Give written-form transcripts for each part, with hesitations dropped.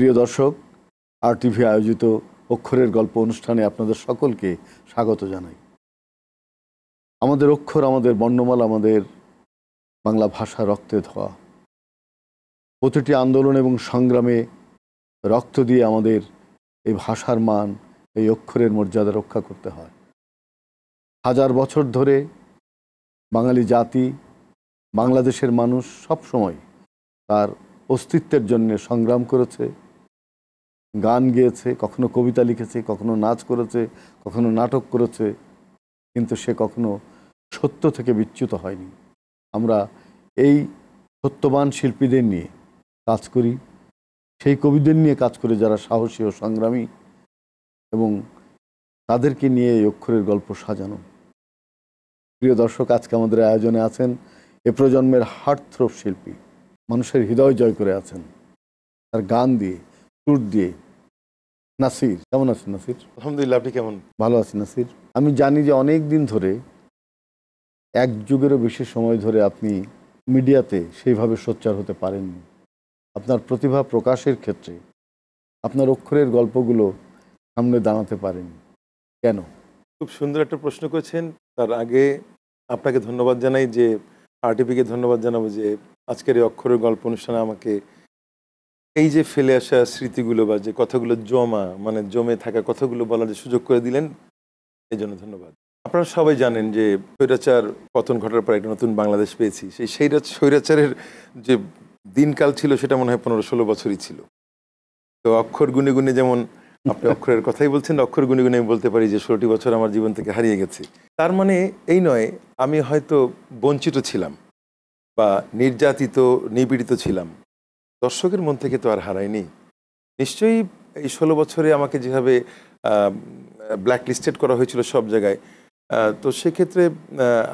প্রিয় দর্শক, RTV আয়োজিত অক্ষরের গল্প অনুষ্ঠানে আপনাদের সকলকে স্বাগত জানাই। আমাদের অক্ষর, আমাদের বর্ণমালা, আমাদের বাংলা ভাষা রক্তে ধোয়া। প্রতিটি আন্দোলন এবং সংগ্রামে রক্ত দিয়ে আমাদের এই ভাষার মান, এই অক্ষরের মর্যাদা রক্ষা করতে হয়। হাজার বছর ধরে বাঙালি জাতি, বাংলাদেশের মানুষ সবসময় তার অস্তিত্বের জন্য সংগ্রাম করেছে, গান গেয়েছে, কখনো কবিতা লিখেছে, কখনো নাচ করেছে, কখনো নাটক করেছে, কিন্তু সে কখনো সত্য থেকে বিচ্যুত হয়নি। আমরা এই সত্যবান শিল্পীদের নিয়ে কাজ করি, সেই কবিদের নিয়ে কাজ করে যারা সাহসী ও সংগ্রামী, এবং তাদেরকে নিয়ে এই অক্ষরের গল্প সাজানো। প্রিয় দর্শক, আজকে আমাদের আয়োজনে আছেন এ প্রজন্মের হার্টথ্রোব শিল্পী, মানুষের হৃদয় জয় করে আছেন তার গান দিয়ে, সুর দিয়ে। নাসির, কেমন আছেন নাসির? আলহামদুলিল্লাহ, আপনি কেমন? ভালো আছি নাসির। আমি জানি যে অনেক দিন ধরে, এক যুগেরও বেশি সময় ধরে আপনি মিডিয়াতে সেইভাবে সোচ্চার হতে পারেননি। আপনার প্রতিভা প্রকাশের ক্ষেত্রে আপনার অক্ষরের গল্পগুলো সামনে দাঁড়াতে পারেনি কেন? খুব সুন্দর একটা প্রশ্ন করেছেন। তার আগে আপনাকে ধন্যবাদ জানাই, যে RTVকে ধন্যবাদ জানাবো যে আজকের এই অক্ষরের গল্প অনুষ্ঠানে আমাকে এই যে ফেলে আসা স্মৃতিগুলো বা যে কথাগুলো জমে থাকা কথাগুলো বলার যে সুযোগ করে দিলেন, এই জন্য ধন্যবাদ। আপনারা সবাই জানেন যে স্বৈরাচার পতন ঘটার পর একটা নতুন বাংলাদেশ পেয়েছি। সেই স্বৈরাচারের যে দিনকাল ছিল সেটা মনে হয় 15-16 বছরই ছিল। তো অক্ষর গুনে গুনে, যেমন আপনি অক্ষরের কথাই বলছেন, অক্ষর গুনে গুনে আমি বলতে পারি যে 16টি বছর আমার জীবন থেকে হারিয়ে গেছে। তার মানে এই নয় আমি হয়তো বঞ্চিত ছিলাম বা নির্যাতিত, নিপীড়িত ছিলাম, দর্শকের মন থেকে তো আর হারায়নি। নিশ্চয়ই এই 16 বছরে আমাকে যেভাবে ব্ল্যাক লিস্টেড করা হয়েছিল সব জায়গায়, তো সেক্ষেত্রে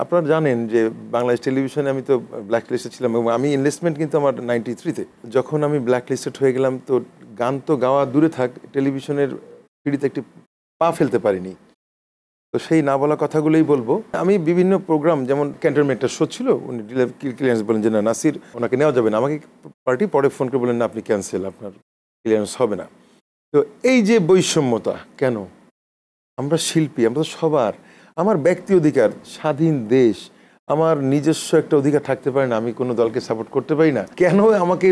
আপনারা জানেন যে বাংলাদেশ টেলিভিশনে আমি তো ব্ল্যাক লিস্টেড ছিলাম, এবং আমি ইনভেস্টমেন্ট কিন্তু আমার 93-তে। যখন আমি ব্ল্যাক লিস্টেড হয়ে গেলাম, তো গান তো গাওয়া দূরে থাক, টেলিভিশনের সিঁড়িতে একটি পা ফেলতে পারিনি। তো সেই না বলা কথাগুলোই বলবো। আমি বিভিন্ন প্রোগ্রাম, যেমন ক্যান্টনমেন্টের শো ছিল, উনি ক্লিয়ারেন্স বলেন যে না, নাসির, ওনাকে নেওয়া যাবে না। আমাকে পার্টি পরে ফোন করে বলেন না, আপনি ক্যান্সেল, আপনার ক্লিয়ারেন্স হবে না। তো এই যে বৈষম্যতা, কেন? আমরা শিল্পী, আমরা তো সবার, আমার ব্যক্তি অধিকার, স্বাধীন দেশ, আমার নিজস্ব একটা অধিকার থাকতে পারে না? আমি কোনো দলকে সাপোর্ট করতে পারি না, কেন আমাকে?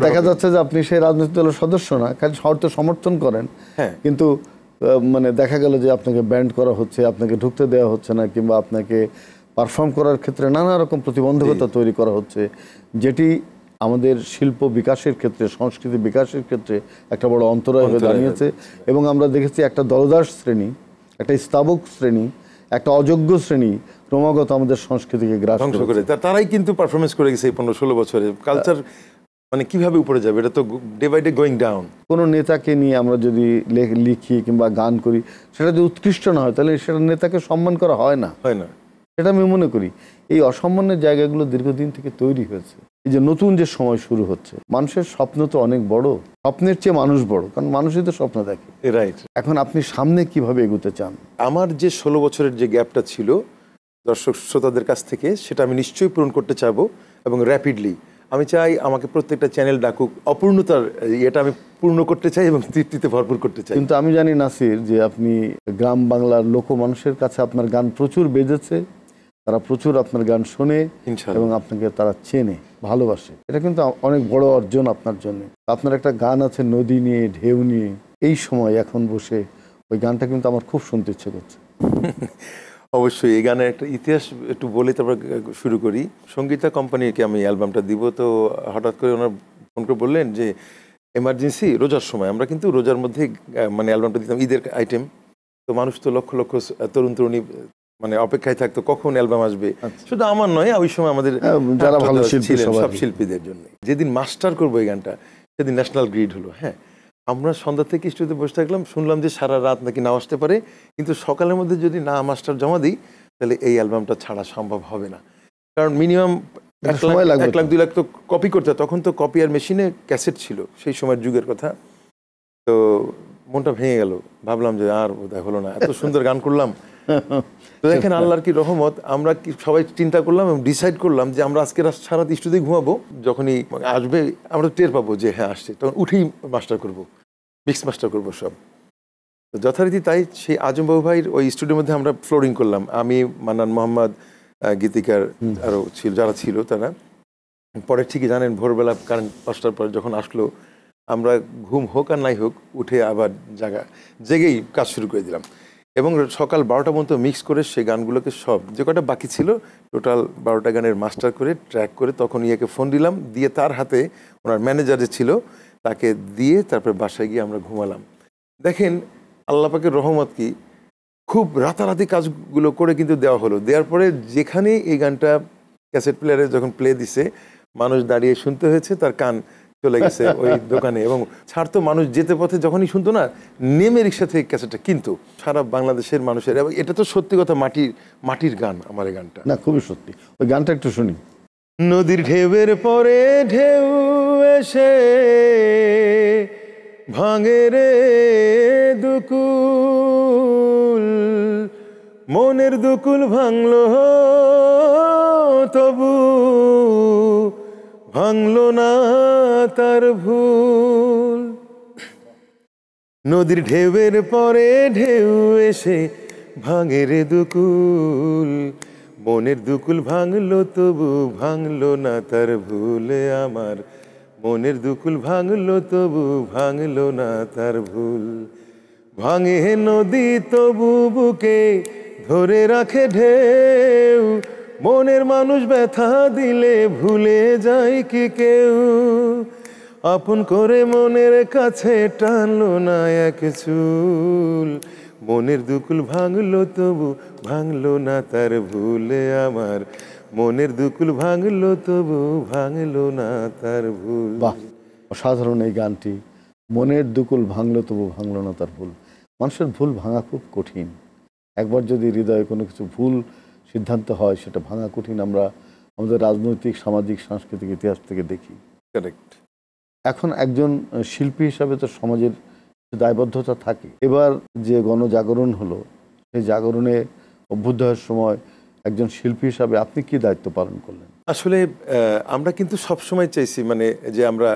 দেখা যাচ্ছে যে আপনি সেই রাজনৈতিক দলের সদস্য না, খালি শর্ত সমর্থন করেন, হ্যাঁ, কিন্তু মানে দেখা গেল যে আপনাকে ব্যান্ড করা হচ্ছে, আপনাকে ঢুকতে দেওয়া হচ্ছে না, কিংবা আপনাকে পারফর্ম করার ক্ষেত্রে নানা রকম প্রতিবন্ধকতা তৈরি করা হচ্ছে, যেটি আমাদের শিল্প বিকাশের ক্ষেত্রে, সংস্কৃতি বিকাশের ক্ষেত্রে একটা বড় অন্তরায় হয়ে দাঁড়িয়েছে। এবং আমরা দেখেছি একটা দলদাস শ্রেণী, একটা স্তাবক শ্রেণী, একটা অযোগ্য শ্রেণী ক্রমাগত আমাদের সংস্কৃতিকে ধ্বংস করে। তারাই কিন্তু পারফরমেন্স করে গেছে এই 15-16 বছরে। কালচার মানে কিভাবে উপরে যাবে, এটা তো day by day going down. কোনো নেতাকে নিয়ে আমরা যদি লিখি কিংবা গান করি, সেটা যদি উৎকৃষ্ট না হয়, তাহলে সেটা নেতাকে সম্মান করা হয় না। সেটা আমি মনে করি এই অসম্মানের জায়গাগুলো দীর্ঘদিন থেকে তৈরি হয়েছে। এই যে নতুন যে সময় শুরু হচ্ছে, মানুষের স্বপ্ন তো অনেক বড়, স্বপ্নের চেয়ে মানুষ বড়, কারণ মানুষই তো স্বপ্ন দেখে। রাইট। এখন আপনি সামনে কিভাবে এগোতে চান? আমার যে 16 বছরের যে গ্যাপটা ছিল দর্শক শ্রোতাদের কাছ থেকে, সেটা আমি নিশ্চয়ই পূরণ করতে চাবো, এবং র্যাপিডলি। আমি চাই আমাকে প্রত্যেকটা চ্যানেল ডাকুক, অপূর্ণতার এটা আমি পূর্ণ করতে চাই এবং তৃপ্তিতে ভরপুর করতে চাই। কিন্তু আমি জানি নাসির যে আপনি গ্রাম বাংলার লোক মানুষের কাছে আপনার গান প্রচুর বেজেছে, তারা প্রচুর আপনার গান শোনে এবং আপনাকে তারা চেনে, ভালোবাসে। এটা কিন্তু অনেক বড় অর্জন আপনার জন্য। আপনার একটা গান আছে নদী নিয়ে, ঢেউ নিয়ে, এই সময় এখন বসে ওই গানটা কিন্তু আমার খুব শুনতে ইচ্ছে করছে। অবশ্যই এই গানের একটা ইতিহাস একটু বলে তারপর শুরু করি। সঙ্গীতা কোম্পানিকে আমি অ্যালবামটা দিব, তো হঠাৎ করে ওনার ফোন করে বললেন যে এমার্জেন্সি, রোজার সময়, আমরা কিন্তু রোজার মধ্যে মানে অ্যালবামটা দিতাম, ঈদের আইটেম, তো মানুষ তো লক্ষ লক্ষ তরুণ তরুণী মানে অপেক্ষায় থাকতো কখন অ্যালবাম আসবে। শুধু আমার নয়, ওই সময় আমাদের যারা ভালো শিল্পী সব শিল্পীদের জন্য। যেদিন মাস্টার করবো এই গানটা, সেদিন ন্যাশনাল গ্রিড হলো। হ্যাঁ, আমরা সন্ধ্যা থেকে স্টুডিওতে বসে থাকলাম, শুনলাম যে সারা রাত নাকি নাও আসতে পারে, কিন্তু সকালের মধ্যে যদি না মাস্টার জমা দিই, তাহলে এই অ্যালবামটা ছাড়া সম্ভব হবে না। কারণ মিনিমাম 1-2 লাখ তো কপি করতে হয়। তখন তো কপি আর মেশিনে ক্যাসেট ছিল, সেই সময়ের যুগের কথা। তো মনটা ভেঙে গেল, ভাবলাম যে আর বোধহয় হলো না, এত সুন্দর গান করলাম, তো দেখেন আল্লাহর কি রহমত, আমরা কি সবাই চিন্তা করলাম এবং ডিসাইড করলাম যে আমরা আজকে সারা স্টুডিওতে ঘুমাবো, যখনই আসবে আমরা টের পাবো যে হ্যাঁ আসছে, তখন উঠেই মাস্টার করব, মিক্স মাস্টার করবো সব। তো যথারীতি তাই সেই আজম বাবু ভাইয়ের ওই স্টুডিওর মধ্যে আমরা ফ্লোরিং করলাম, আমি, মান্নান মোহাম্মদ, গীতিকার আরও ছিল যারা ছিল তারা। পরে ঠিকই জানেন ভোরবেলা কারেন্ট 5টার পর যখন আসলো, আমরা ঘুম হোক আর নাই হোক উঠে আবার জেগেই কাজ শুরু করে দিলাম এবং সকাল 12টা পর্যন্ত মিক্স করে সেই গানগুলোকে সব যে কটা বাকি ছিল টোটাল 12টা গানের মাস্টার করে ট্র্যাক করে তখন ইয়েকে ফোন দিলাম, দিয়ে তার হাতে ওনার ম্যানেজার যে ছিল তাকে দিয়ে তারপরে বাসায় গিয়ে আমরা ঘুমালাম। দেখেন আল্লাহ পাকের রহমত কি, খুব রাতারাতি কাজগুলো করে কিন্তু দেওয়া হলো। দেওয়ার পরে যেখানে এই গানটা ক্যাসেট প্লেয়ারে যখন প্লে দিছে, মানুষ দাঁড়িয়ে শুনতে হয়েছে, তার কান চলে গেছে ওই দোকানে এবং ছাড়তো মানুষ যেতে পথে যখনই শুনতো না নেমে রিক্সা থেকে ক্যাসেটটা কিনতো। সারা বাংলাদেশের মানুষের, এবং এটা তো সত্যি কথা মাটির গান আমার এই গানটা। না, খুবই সত্যি। ওই গানটা একটু শুনি। নদীর ঢেউয়ের পরে ঢেউ এসে ভাঙে রে দুকুল, মনের দুকুল ভাঙলো তবু ভাঙলো না তার ভুল। নদীর ঢেউয়ের পরে ঢেউ এসে ভাঙে রে দুকুল, মনের দুকুল ভাঙলো তবু ভাঙলো না তার ভুলে আমার, মনের দুকুল ভাঙলো তবু ভাঙলো না তার ভুল। ভাঙে নদী তবু বুকে ধরে রাখে ঢেউ, মনের মানুষ ব্যথা দিলে ভুলে যায় কি কেউ, আপন করে মনের কাছে টানলো না এক চুল, মনের দুকুল ভাঙলো তবু ভাঙলো না তার ভুলে আমার, মনের দুকুল ভাঙলো তবু ভাঙলো না তার ভুল। বাহ, অসাধারণ এই গানটি। মনের দুকুল ভাঙলো তবু ভাঙলো না তার ভুল। মানুষের ভুল ভাঙা খুব কঠিন। একবার যদি হৃদয়ে কোনো কিছু ভুল সিদ্ধান্ত হয়, সেটা ভাঙা কঠিন। আমরা আমাদের রাজনৈতিক, সামাজিক, সাংস্কৃতিক ইতিহাস থেকে দেখি। কারেক্ট। এখন একজন শিল্পী হিসাবে তো সমাজের দায়বদ্ধতা থাকে। এবার যে গণজাগরণ হলো, সেই জাগরণে অভ্যুদয়ের সময় একজন শিল্পী হিসাবে আপনি কি দায়িত্ব পালন করলেন? আসলে আমরা কিন্তু সবসময় চাইছি মানে যে আমরা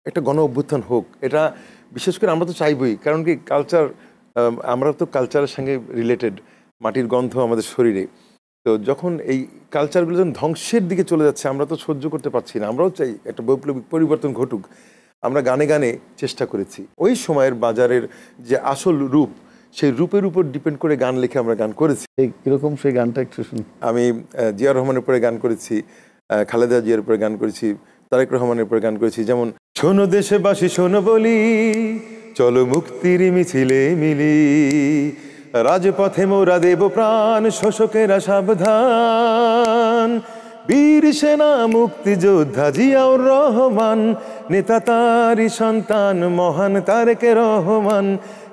একটা গণ অভ্যুত্থান হোক, এটা বিশেষ করে আমরা তো চাইবই, কারণ কি কালচার, আমরা তো কালচারের সঙ্গে রিলেটেড, মাটির গন্ধ আমাদের শরীরে। তো যখন এই কালচারগুলো যখন ধ্বংসের দিকে চলে যাচ্ছে, আমরা তো সহ্য করতে পারছি না, আমরাও চাই একটা বৈপ্লবিক পরিবর্তন ঘটুক। আমরা গানে গানে চেষ্টা করেছি। ওই সময়ের বাজারের যে আসল রূপ, সেই রূপের উপর ডিপেন্ড করে গান লিখে আমরা গান করেছি। এই কীরকম সেই গানটা একটু শুনি। আমি জিয়াউর রহমানের উপরে গান করেছি, খালেদা জিয়ার উপরে গান করেছি, তারেক রহমানের উপরে গান করেছি। যেমন শোনো দেশবাসী শোনো বলি, চলো মুক্তির মিছিলে মিলি, রাজপথে মোরা দেব প্রাণ, শোষকেরা সাবধান, বীর সেনা মুক্তিযোদ্ধা জিয়াউর রহমান, নেতা তারই সন্তান মহান তারেক রহমান,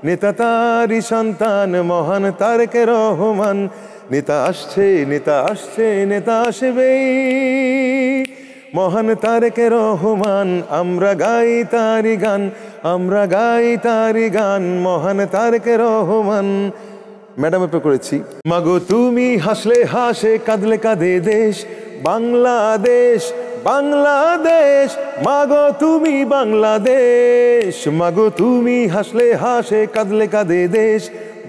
নেতা তারই সন্তান মহান তারেক রহমান, নেতা আসছে নেতা আসছে নেতা আসবেই, মহান তারেক রহমান, আমরা গাই তারি গান, আমরা গাই তারি গান, মহান তারেক রহমান। ম্যাডাম এপে করেছি, মাগো তুমি হাসলে হাসে, কাঁদলে কাঁদে দেশ বাংলাদেশ, বাংলাদেশ, মাগো তুমি বাংলাদেশ, মাগো তুমি হাসলে হাসে, কাঁদলে কাঁদে দেশ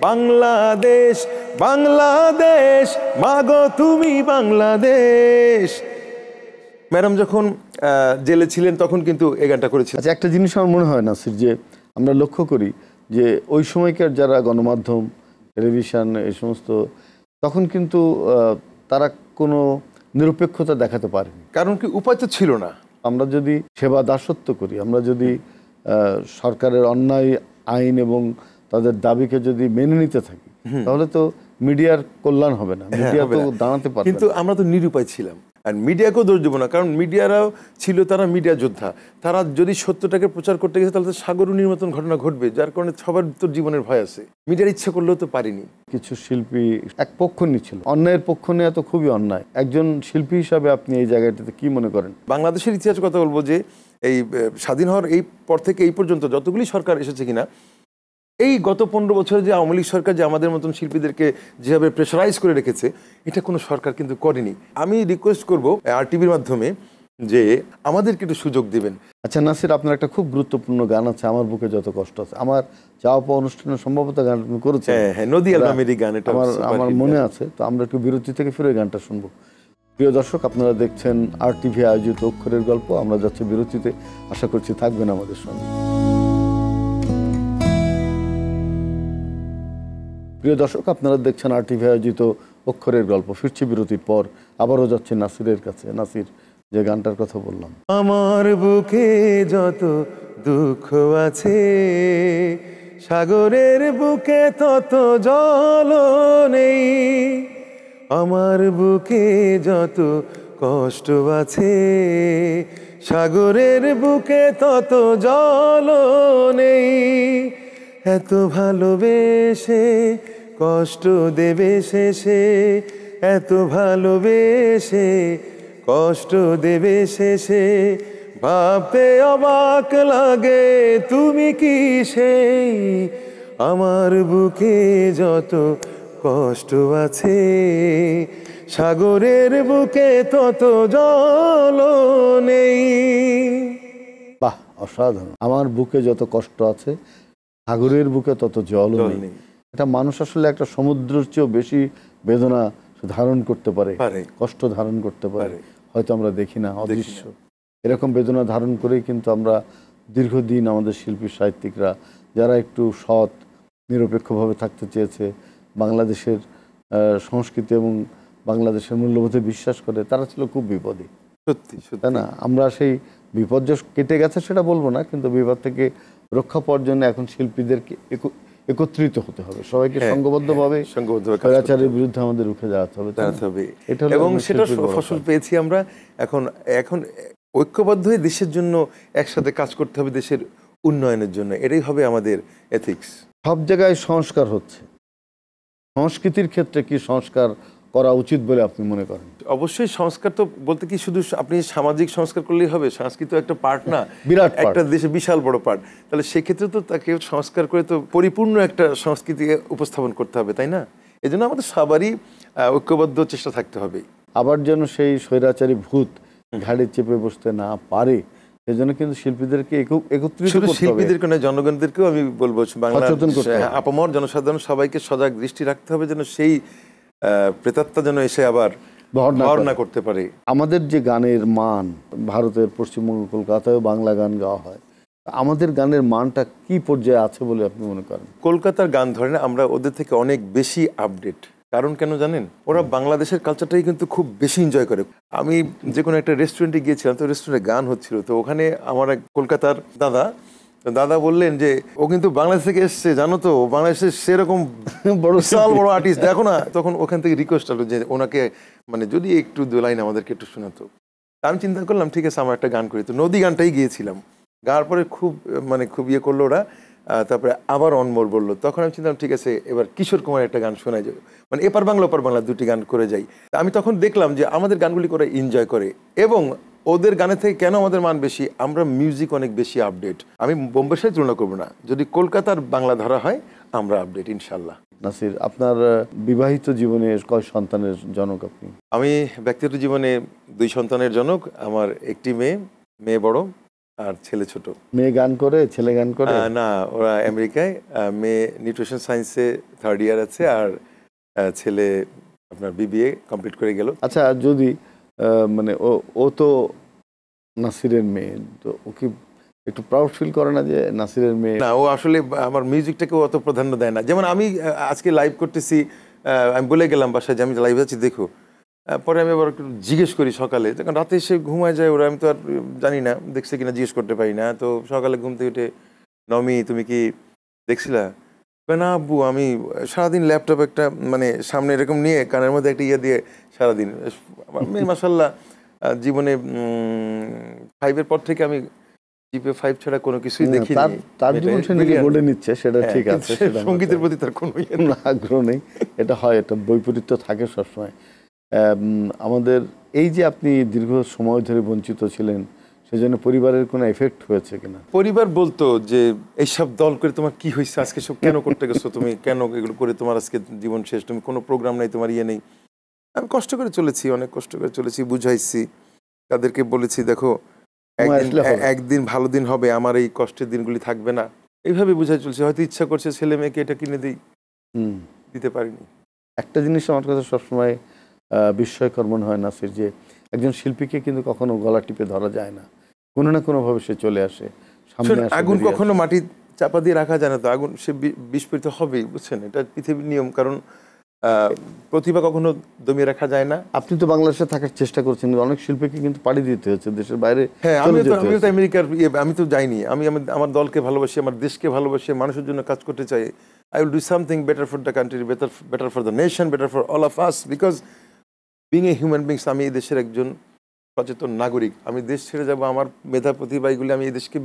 বাংলাদেশ, বাংলাদেশ, মাগো তুমি বাংলাদেশ। ম্যাডাম যখন জেলে ছিলেন তখন কিন্তু এই গানটা করেছিলেন। আচ্ছা, একটা জিনিস আমার মনে হয় নাসির, যে আমরা লক্ষ্য করি যে ওই সময়কার যারা গণমাধ্যম, টেলিভিশন, এই সমস্ত, তখন কিন্তু তারা কোনো নিরপেক্ষতা দেখাতে পারেনি। কারণ কি, উপায় তো ছিল না। আমরা যদি সেবা দাসত্ব করি, আমরা যদি সরকারের অন্যায় আইন এবং তাদের দাবিকে যদি মেনে নিতে থাকি, তাহলে তো মিডিয়ার কল্যাণ হবে না, মিডিয়া তো দাঁড়াতে পারবে। কিন্তু আমরা তো নিরুপায় ছিলাম, আর মিডিয়াকেও দোষ দেবো না, কারণ মিডিয়ারাও ছিল, তারা মিডিয়া যোদ্ধা। তারা যদি সত্যটাকে প্রচার করতে গেছে তাহলে তো সাগরুনির মতন ঘটনা ঘটবে, যার কারণে সবার তো জীবনের ভয় আছে। মিডিয়ার ইচ্ছা করলেও তো পারিনি। কিছু শিল্পী এক পক্ষ নিচ্ছিল, অন্যায়ের পক্ষ নেওয়া তো খুবই অন্যায়। একজন শিল্পী হিসাবে আপনি এই জায়গাটাতে কি মনে করেন? বাংলাদেশের ইতিহাসের কথা বলবো যে এই স্বাধীন হওয়ার এই পর থেকে এই পর্যন্ত যতগুলি সরকার এসেছে কিনা, এই গত 15 বছরে যে আওয়ামী লীগ সরকার যে আমাদের মতন শিল্পীদেরকে যেভাবে প্রেশারাইজ করে রেখেছে, এটা কোনো সরকার কিন্তু করেনি। আমি রিকোয়েস্ট করব আরটিভির মাধ্যমে যে আমাদেরকে একটু সুযোগ দিবেন। আচ্ছা নাসির, আপনার একটা খুব গুরুত্বপূর্ণ গান আছে, আমার বুকে যত কষ্ট আছে। আমার চাওয়া পাওয়া অনুষ্ঠানে সম্ভবত গান আপনি করেছেন। হ্যাঁ, নদী অ্যালবামেরই গান এটা, আমার মনে আছে। তো আমরা একটু বিরতি থেকে ফিরে গানটা শুনবো। প্রিয় দর্শক, আপনারা দেখছেন আরটিভি আয়োজিত অক্ষরের গল্প। আমরা যাচ্ছি বিরতিতে, আশা করছি থাকবেন আমাদের সঙ্গে। প্রিয় দর্শক, আপনারা দেখছেন আরটিভি আয়োজিত অক্ষরের গল্প। ফিরছি বিরতির পর, আবারও যাচ্ছি নাসিরের কাছে। নাসির, যে গানটার কথা বললাম, আমার বুকে যত দুঃখ আছে, সাগরের বুকে তত জল নেই। আমার বুকে যত কষ্ট আছে, সাগরের বুকে তত জল নেই। এত ভালোবেসে কষ্ট দেবে শেষে, এত ভালোবেসে কষ্ট দেবে শেষে, ভাবতে অবাক লাগে তুমি কি সেই। আমার বুকে যত কষ্ট আছে, সাগরের বুকে তত জল নেই। বাহ, অসাধারণ। আমার বুকে যত কষ্ট আছে, সাগরের বুকে তত জল নেই। এটা মানুষ আসলে একটা সমুদ্রের চেয়েও বেশি বেদনা ধারণ করতে পারে, কষ্ট ধারণ করতে পারে, হয়তো আমরা দেখি না, অদৃশ্য। এরকম বেদনা ধারণ করেই কিন্তু আমরা দীর্ঘদিন আমাদের শিল্পী সাহিত্যিকরা, যারা একটু সৎ নিরপেক্ষভাবে থাকতে চেয়েছে, বাংলাদেশের সংস্কৃতি এবং বাংলাদেশের মূল্যবোধে বিশ্বাস করে, তারা ছিল খুব বিপদে। সত্যি, তাই না? আমরা সেই বিপদ যে কেটে গেছে সেটা বলবো না, কিন্তু বিপদ থেকে রক্ষা পাওয়ার জন্য এখন শিল্পীদেরকে একত্রিত হতে হবে, সবাইকে সংঘবদ্ধভাবে স্বৈরাচারের বিরুদ্ধে আমাদের রুখে দাঁড়াতে হবে। এবং সেটা ফসল পেয়েছি আমরা। এখন এখন ঐক্যবদ্ধ হয়ে দেশের জন্য একসাথে কাজ করতে হবে, দেশের উন্নয়নের জন্য। এটাই হবে আমাদের এথিক্স। সব জায়গায় সংস্কার হচ্ছে, সংস্কৃতির ক্ষেত্রে কি সংস্কার করা উচিত বলে আপনি মনে করেন? অবশ্যই সংস্কার তো বলতে কি শুধু আপনি সামাজিক সংস্কার করলেই হবে? সংস্কৃতি একটা পার্ট না, বিরাট একটা দেশে বিশাল বড় পার্ট। তাহলে সেক্ষেত্রে তো তাকে সংস্কার করে তো পরিপূর্ণ একটা সংস্কৃতিকে উপস্থাপন করতে হবে, তাই না? এই জন্য আমাদের সবারই ঐক্যবদ্ধ চেষ্টা থাকতে হবে। আবার যেন সেই স্বৈরাচারী ভূত ঘাড়ে চেপে বসতে না পারে, সেজন্য কিন্তু শিল্পীদেরকে একত্রিত করতে হবে। শিল্পীদেরকে নয়, জনগণদেরকেও আমি বলবো, বাংলার আপামর জনসাধারণ সবাইকে সজাগ দৃষ্টি রাখতে হবে, যেন সেই প্রেতাত্মা যেন এসে আবার ভর না করতে পারে। আমাদের যে গানের মান, ভারতের পশ্চিমবঙ্গ কলকাতায় বাংলা গান গাওয়া হয়, আমাদের গানের মানটা কি পর্যায়ে আছে বলে আপনি মনে করেন? কলকাতার গান ধরেন আমরা ওদের থেকে অনেক বেশি আপডেট। কারণ কেন জানেন? ওরা বাংলাদেশের কালচারটাই কিন্তু খুব বেশি এনজয় করে। আমি যে কোনো একটা রেস্টুরেন্টে গিয়েছিলাম, তো রেস্টুরেন্টে গান হচ্ছিল, তো ওখানে আমার এক কলকাতার দাদা বললেন যে ও কিন্তু বাংলাদেশ থেকে এসছে, জানো তো, বাংলাদেশের সেরকম বিশাল বড় আর্টিস্ট, দেখো না। তখন ওখান থেকে রিকোয়েস্ট হলো যে ওনাকে মানে যদি একটু দু লাইন আমাদেরকে একটু শোনাতো। আমি চিন্তা করলাম ঠিক আছে, আমার একটা গান করি। তো নদী গানটাই গিয়েছিলাম। গাওয়ার পরে খুব ইয়ে করলো ওরা। তারপরে আবার অনমোর বললো। তখন আমি চিন্তা ঠিক আছে, এবার কিশোর কুমার একটা গান শোনাই যায়, মানে এপার বাংলা ওপার বাংলা দুটি গান করে যাই। আমি তখন দেখলাম যে আমাদের গানগুলি করে এনজয় করে, এবং ওদের গানের থেকে কেন আমাদের মান বেশি, আমরা মিউজিক অনেক বেশি আপডেট। আমি বোম্বের সাথে তুলনা করবো না, যদি কলকাতার বাংলা ধরা হয় আমরা আপডেট ইনশাল্লাহ। নাসির, আপনার বিবাহিত জীবনে কয় সন্তানের জনক আপনি? আমি ব্যক্তিগত জীবনে 2 সন্তানের জনক। আমার একটি মেয়ে বড় আর ছেলে ছোট। মেয়ে গান করে, ছেলে গান করে? না, ওরা আমেরিকায়। মেয়ে নিউট্রিশন সায়েন্সে 3rd ইয়ার আছে, আর ছেলে আপনার BBA কমপ্লিট করে গেল। আচ্ছা, যদি মানে ও তো নাসিরের মেয়ে, তো ও কি একটু প্রাউড ফিল করে না যে নাসিরের মেয়ে? না, ও আসলে আমার মিউজিকটাকে অত প্রাধান্য দেয় না। যেমন আমি আজকে লাইভ করতেছি, আমি বলে গেলাম বাসায় যে আমি লাইভ আছি দেখো। পরে আমি আবার একটু জিজ্ঞেস করি সকালে, তখন রাতে এসে ঘুমায় যায় ওরা, আমি তো আর জানি না দেখছে কিনা, জিজ্ঞেস করতে পারি না। তো সকালে ঘুম থেকে উঠে, নমি তুমি কি দেখছিলা? না আব্বু, আমি সারাদিন ল্যাপটপ একটা মানে সামনে এরকম নিয়ে কানের মধ্যে একটা ইয়ে দিয়ে সারাদিন। আমার মেয়ে মাশাআল্লাহ জীবনে 5 পর থেকে আমি জিপে 5 ছাড়া কোনো কিছুই দেখি না। তার জীবন সে নিজে গড়ে নিচ্ছে, সেটা ঠিক আছে। সঙ্গীতের প্রতি তার কোনো আগ্রহ নেই, এটা হয়, এটা বৈপরীত্য থাকে সবসময়। আমাদের এই যে আপনি দীর্ঘ সময় ধরে বঞ্চিত ছিলেন সেজন্য পরিবারের কোনো এফেক্ট হয়েছে কিনা? পরিবার বলতো যে এইসব দল করে তোমার কি হয়েছে, আজকে সব কেন করতে গেছো তুমি, কেন এগুলো করে তোমার আজকে জীবন শেষ, তুমি কোনো প্রোগ্রাম নাই, তোমার ইয়ে নেই। আমি কষ্ট করে চলেছি, অনেক কষ্ট করে চলেছি, বুঝাইছি, তাদেরকে বলেছি দেখো একদিন ভালো দিন হবে, আমার এই কষ্টের দিনগুলি থাকবে না, এইভাবে বুঝাই চলছে। হয়তো ইচ্ছা করছে ছেলে মেয়েকে এটা কিনে দিই, দিতে পারিনি। একটা জিনিস আমার কাছে সবসময় বিস্ময়কর মনে হয় নাসির, যে একজন শিল্পীকে কিন্তু কখনো গলা টিপে ধরা যায় না, কোনো না কোনোভাবে সে চলে আসে সামনে। আগুন কখনো মাটি চাপা দিয়ে রাখা যায় না, তো আগুন সে বিস্ফোরিত হবেই, বুঝছেন, এটা পৃথিবীর নিয়ম। কারণ প্রতিভা কখনো দমিয়ে রাখা যায় না। আপনি তো বাংলাদেশে থাকার চেষ্টা করছেন, অনেক শিল্পীকে কিন্তু পাড়ি দিতে হচ্ছে দেশের বাইরে। হ্যাঁ, আমি তো আমেরিকার আমি তো যাইনি, আমি আমার দলকে ভালোবাসি, আমার দেশকে ভালোবাসি, মানুষের জন্য কাজ করতে চাই। I will do something better for the country, better for the nation, better for all of us, because being a human beings, আমি এই দেশের একজন সচেতন নাগরিক। আমি দেশ ছেড়ে যাব, আমার মেধা প্রতিভা এগুলি আমি এই দেশকে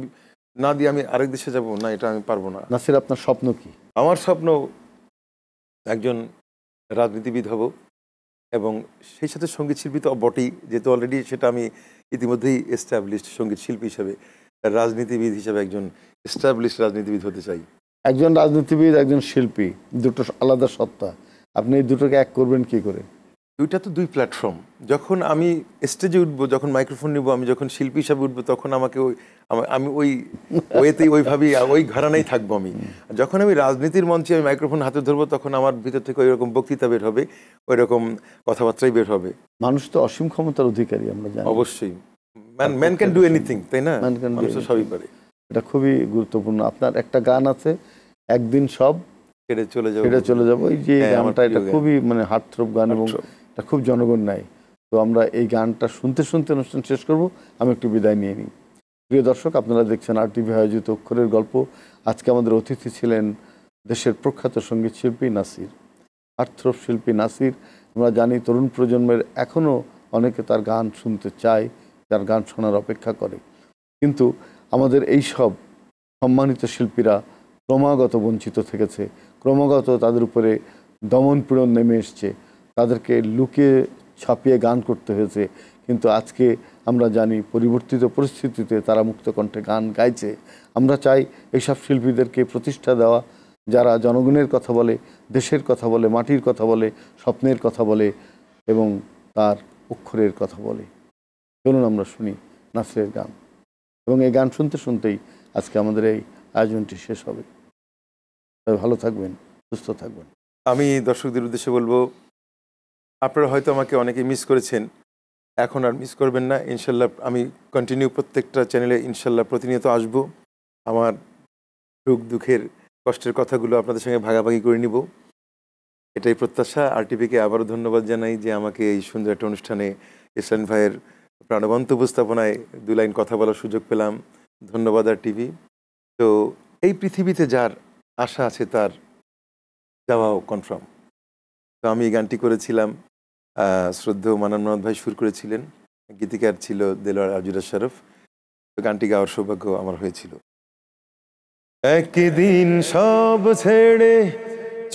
না দিয়ে আমি আরেক দেশে যাব না, এটা আমি পারবো না। নাসির, আপনার স্বপ্ন কি? আমার স্বপ্ন একজন রাজনীতিবিদ হব, এবং সেই সাথে সঙ্গীত শিল্পী তো বটেই, যেহেতু অলরেডি সেটা আমি ইতিমধ্যেই এস্টাবলিশড সঙ্গীত শিল্পী হিসেবে, রাজনীতিবিদ হিসেবে একজন এস্টাবলিশড রাজনীতিবিদ হতে চাই। একজন রাজনীতিবিদ, একজন শিল্পী, দুটো আলাদা সত্তা, আপনি এই দুটোকে এক করবেন কি করে? দুইটা তো দুই প্ল্যাটফর্ম। যখন আমি স্টেজে উঠবো, যখন মাইক্রোফোন নিব, আমি যখন শিল্পী হিসাবে উঠবো, তখন আমাকে আমি ওই ওয়েতেই ওইভাবেই ওই ঘরানাই থাকবো আমি। যখন আমি রাজনীতির মঞ্চে আমি মাইক্রোফোন হাতে ধরবো, তখন আমার ভিতর থেকে ওই রকম বক্তৃতা বের হবে, ওই রকম কথাবার্তাই বের হবে। মানুষ তো অসীম ক্ষমতার অধিকারী, আমরা জানি। অবশ্যই ম্যান ক্যান ডু এনিথিং, তাই না? মানুষ সবই পারে। এটা খুবই গুরুত্বপূর্ণ। আপনার একটা গান আছে, একদিন সব ছেড়ে চলে যাবো, এই যে গানটা, এটা খুবই মানে হার্টথ্রব গান, এবং এটা খুব জনগণ নাই। তো আমরা এই গানটা শুনতে শুনতে অনুষ্ঠান শেষ করব। আমি একটু বিদায় নিয়ে নিই। প্রিয় দর্শক, আপনারা দেখছেন RTV আয়োজিত অক্ষরের গল্প। আজকে আমাদের অতিথি ছিলেন দেশের প্রখ্যাত সঙ্গীত শিল্পী নাসির, হার্টথ্রব শিল্পী নাসির। আমরা জানি তরুণ প্রজন্মের এখনও অনেকে তার গান শুনতে চায়, তার গান শোনার অপেক্ষা করে, কিন্তু আমাদের এই সব সম্মানিত শিল্পীরা ক্রমাগত বঞ্চিত থেকেছে, ক্রমাগত তাদের উপরে দমন পীড়ন নেমে এসছে, তাদেরকে লুকিয়ে ছাপিয়ে গান করতে হয়েছে। কিন্তু আজকে আমরা জানি পরিবর্তিত পরিস্থিতিতে তারা মুক্ত কণ্ঠে গান গাইছে। আমরা চাই এইসব শিল্পীদেরকে প্রতিষ্ঠা দেওয়া, যারা জনগণের কথা বলে, দেশের কথা বলে, মাটির কথা বলে, স্বপ্নের কথা বলে এবং তার অক্ষরের কথা বলে। চলুন আমরা শুনি নাসিরের গান, এবং এই গান শুনতে শুনতেই আজকে আমাদের এই আয়োজনটি শেষ হবে। ভালো থাকবেন, সুস্থ থাকবেন। আমি দর্শকদের উদ্দেশ্যে বলবো, আপনারা হয়তো আমাকে অনেকে মিস করেছেন, এখন আর মিস করবেন না ইনশাল্লাহ। আমি কন্টিনিউ প্রত্যেকটা চ্যানেলে ইনশাল্লাহ প্রতিনিয়ত আসব। আমার সুখ দুঃখের কষ্টের কথাগুলো আপনাদের সঙ্গে ভাগাভাগি করে নিব, এটাই প্রত্যাশা। RTVকে আবারও ধন্যবাদ জানাই যে আমাকে এই সুন্দর একটা অনুষ্ঠানে ইসলাম ভাইয়ের প্রাণবন্ত উপস্থাপনায় 2 লাইন কথা বলার সুযোগ পেলাম। ধন্যবাদ RTV। তো এই পৃথিবীতে যার আশা আছে তার যাওয়াও কনফার্ম। তো আমি এই গানটি করেছিলাম, শ্রদ্ধেয় মান্নান মোহাম্মদ ভাই সুর করেছিলেন, গীতিকার ছিল দেলোয়ার আজুরা শরফ। তো গানটি গাওয়ার সৌভাগ্য আমার হয়েছিল। একদিন সব ছেড়ে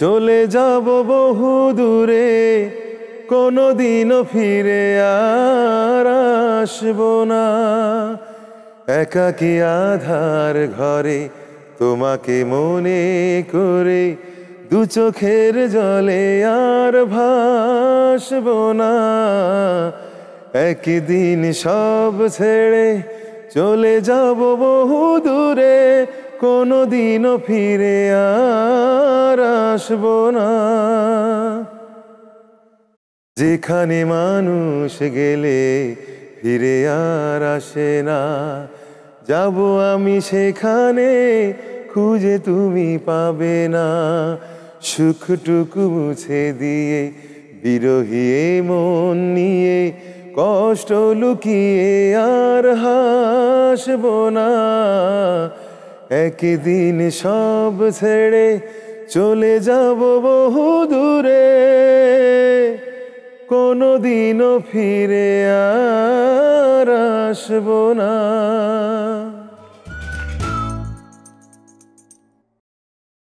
চলে যাব বহু দূরে, কোনোদিনও ফিরে আর আসবো না। একাকী আধার ঘরে তোমাকে মনে করে, 2 চোখের জলে আর ভাসবো না। একদিন সব ছেড়ে চলে যাব বহু দূরে, কোনোদিনও ফিরে আর আসবো না। যেখানে মানুষ গেলে ফিরে আর আসে না, যাব আমি সেখানে, খুঁজে তুমি পাবে না। সুখটুকু মুছে দিয়ে বিরহী মন নিয়ে, কষ্ট লুকিয়ে আর হাসবো না। একদিন সব ছেড়ে চলে যাব বহু দূরে, কোনোদিনও ফিরে আর আসবো না।